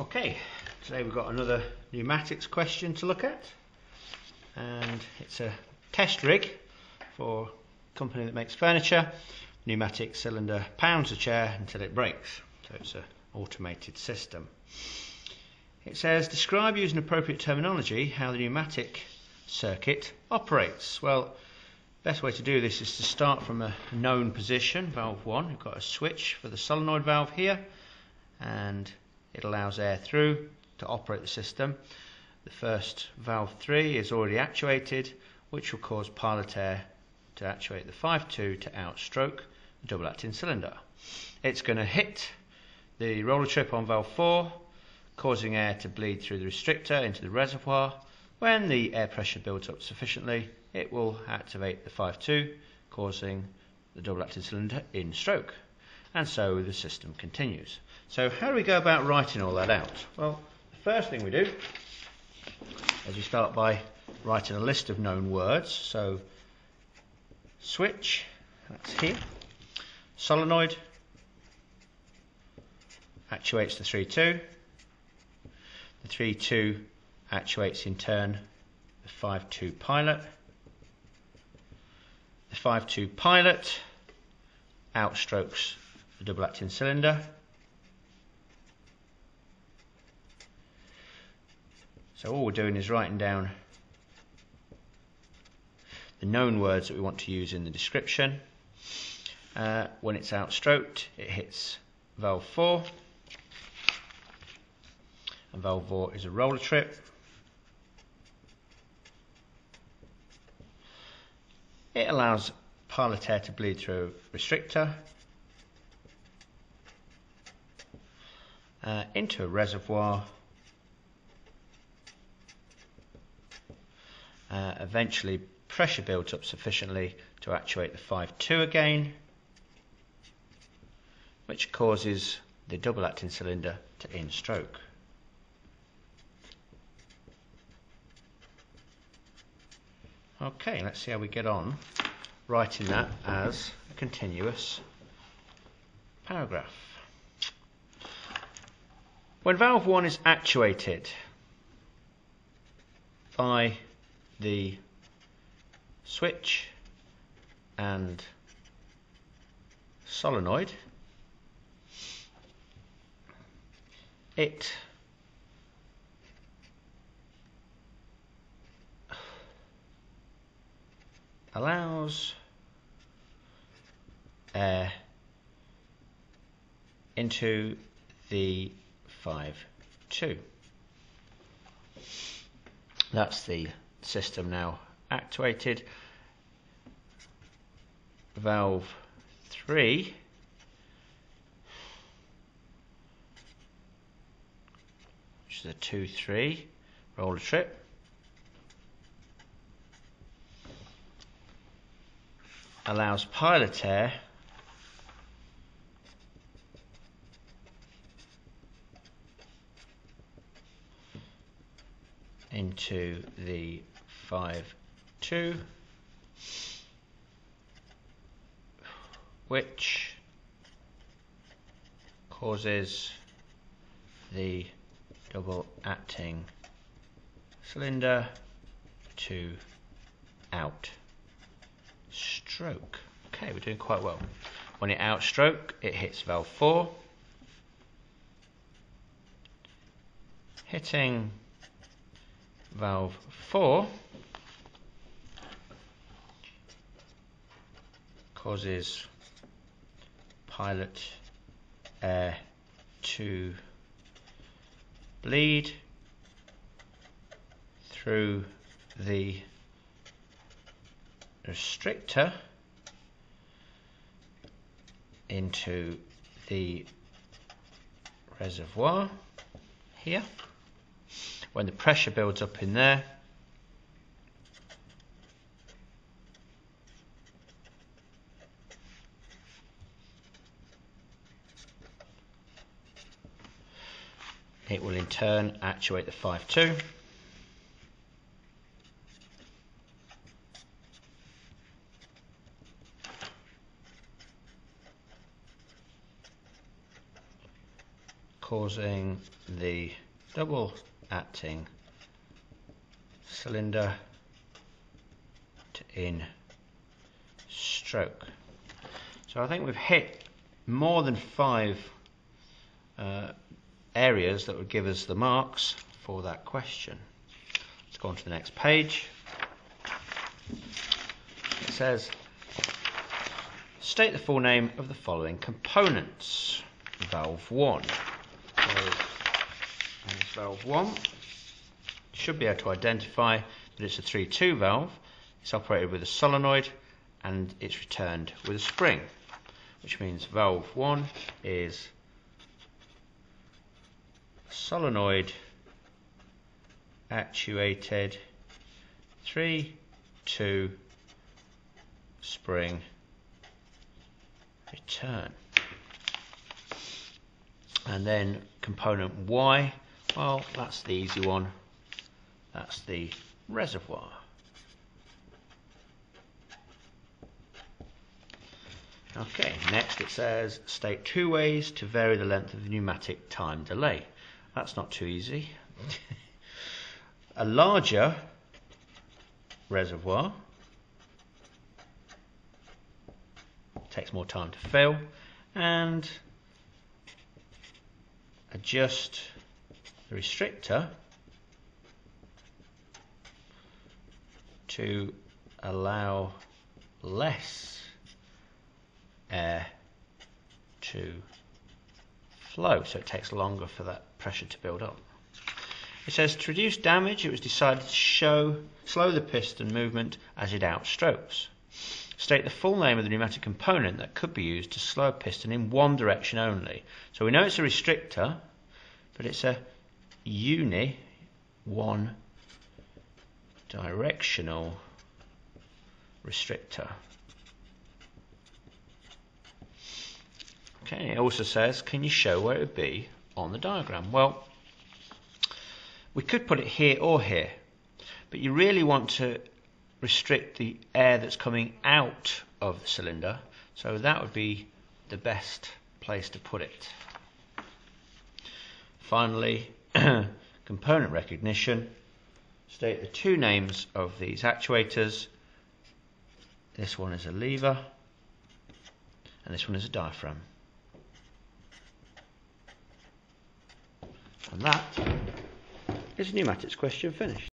Okay, today we've got another pneumatics question to look at, and it's a test rig for a company that makes furniture. Pneumatic cylinder pounds a chair until it breaks, so it's an automated system. It says, describe using appropriate terminology how the pneumatic circuit operates. Well, the best way to do this is to start from a known position, valve 1. We've got a switch for the solenoid valve here, and it allows air through to operate the system. The first valve 3 is already actuated, which will cause pilot air to actuate the 5.2 to outstroke the double acting cylinder. It's going to hit the roller trip on valve 4, causing air to bleed through the restrictor into the reservoir. When the air pressure builds up sufficiently, it will activate the 5.2, causing the double acting cylinder in stroke. And so the system continues. So how do we go about writing all that out? Well, the first thing we do is we start by writing a list of known words. So switch, that's here. Solenoid actuates the 3.2. The 3.2 actuates in turn the 5.2 pilot. The 5.2 pilot outstrokes the double acting cylinder. So all we're doing is writing down the known words that we want to use in the description. When it's outstroked, it hits valve 4, and valve 4 is a roller trip. It allows pilot air to bleed through a restrictor into a reservoir. Eventually pressure builds up sufficiently to actuate the 5.2 again, which causes the double acting cylinder to in-stroke. Okay, let's see how we get on writing that as a continuous paragraph. When valve 1 is actuated by the switch and solenoid, it allows air into the 5.2. That's the system now actuated. Valve 3 which is a 2.3 roller trip, allows pilot air into the 5.2, which causes the double acting cylinder to outstroke. Okay, we're doing quite well. When it outstroke, it hits valve 4, hitting valve 4 causes pilot air to bleed through the restrictor into the reservoir here. When the pressure builds up in there, it will in turn actuate the 5.2. causing the double acting cylinder to in stroke. So I think we've hit more than 5 areas that would give us the marks for that question. Let's go on to the next page. It says, state the full name of the following components. Valve 1. So there's valve 1. You should be able to identify that it's a 3-2 valve. It's operated with a solenoid and it's returned with a spring, which means valve 1 is solenoid actuated 3-2 spring return. And then component Y, well, that's the easy one. That's the reservoir. Okay, next it says state 2 ways to vary the length of the pneumatic time delay. That's not too easy. A larger reservoir takes more time to fill, and adjust the restrictor to allow less air to flow, so it takes longer for that pressure to build up. It says to reduce damage, it was decided to slow the piston movement as it outstrokes. State the full name of the pneumatic component that could be used to slow a piston in one direction only. So we know it's a restrictor, but it's a one directional restrictor. Okay, it also says, can you show where it would be on the diagram? Well, we could put it here or here, but you really want to restrict the air that's coming out of the cylinder, so that would be the best place to put it. Finally, component recognition. State the 2 names of these actuators. This one is a lever and this one is a diaphragm. And that is a pneumatics question finished.